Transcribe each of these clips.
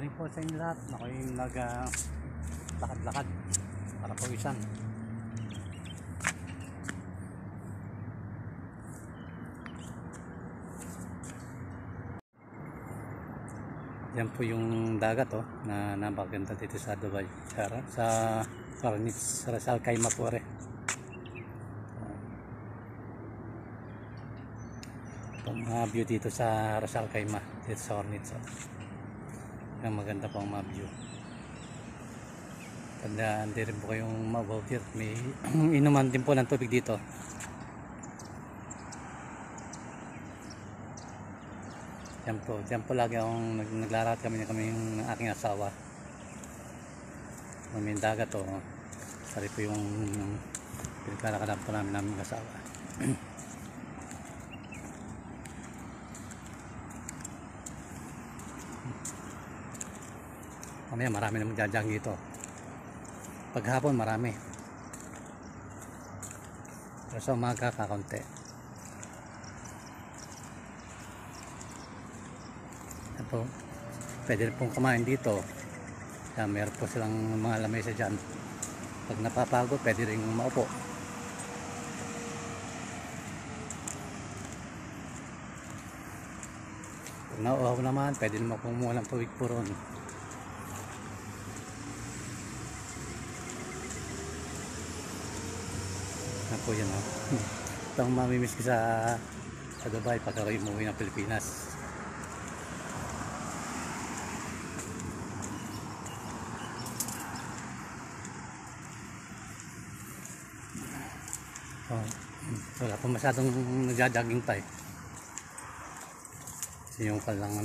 Morning po sa inyo lahat. Ako yung lakad-lakad para pawisan. Yan po yung dagat na napakaganda dito sa Dubai. Sa Corniche, Ras Al Khaimah po rin. Itong view dito sa Ras Al Khaimah, dito sa Corniche. Ang maganda po ang view. Tandaan din rin po kayong mabawtir. May inuman din po ng tubig dito. Diyan po lagi akong naglarat kami ng aking asawa. May dagat Sari po yung pinaglalakaran po namin ng asawa. Mamaya marami na magjajagang dito. Paghapon marami. Pero sa umaga kakaunti. Ito, pwede rin pong kumain dito. Kaya meron po silang mga lamesa dyan. Pag napapagod, pwede rin maupo. Pag nauuhaw naman, pwede naman kumuha ng tubig po ron. Po yan ito ang mamimiss ko sa Dubai pag ako umuwi ng Pilipinas. Wala po masyadong nagja-jogging pa kasi yung palang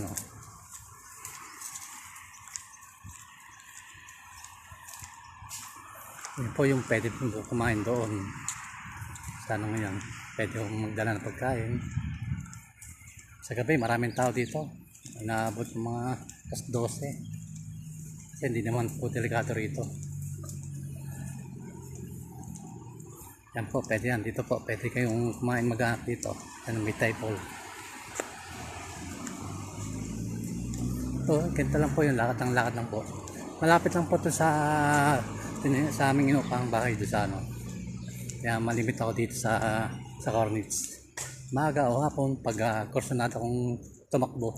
yun po yung pwede po kumain doon. Sana ngayon pwede kong magdala ng pagkain. Sa gabi maraming tao dito, inaabot ng mga 12 kasi hindi naman po delikado rito. Yan po, pwede yan dito po, pwede kayong kumain mag-anak dito. Yan may table. Ganito lang po yung lakad lang po. Malapit lang po to sa aming inupang bahay doon sa kaya malimit ako dito sa Corniche. Maaga o hapon pag kursunado akong tumakbo.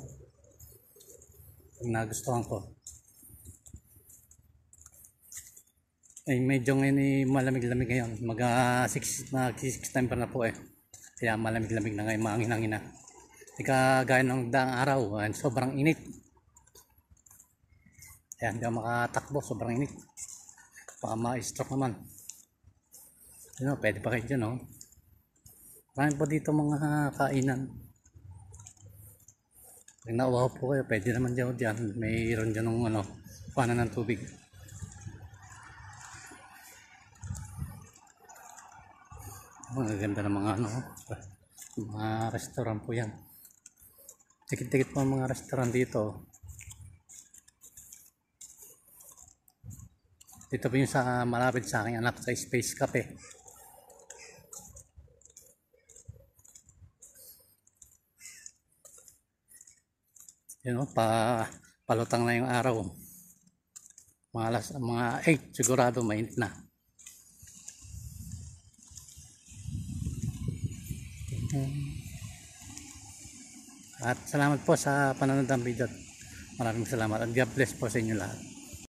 Pag nagustuhan ko. Ay medyo ngayon malamig-lamig ngayon. Mag 6 September na po Kaya malamig-lamig na ngayon, maangin-angin na. Kagaya ng daang araw, sobrang init. Kaya hindi ako makatakbo, sobrang init. Baka ma-stroke naman. Pwede pa kayo dyan marami po dito mga kainan. Pag nauwaw po kayo, pwede naman dyan. Mayroon dyan ng kuhanan ng tubig. Ang ganda ng mga mga restaurant po yan. Tikit-tikit po ang mga restaurant dito. Dito po yung sa malapit sa aking anak sa Space Cafe. Palutang na yung araw. Mga 8 sigurado mainit na. At salamat po sa panonood ng video. Maraming salamat at God bless po sa inyo lahat.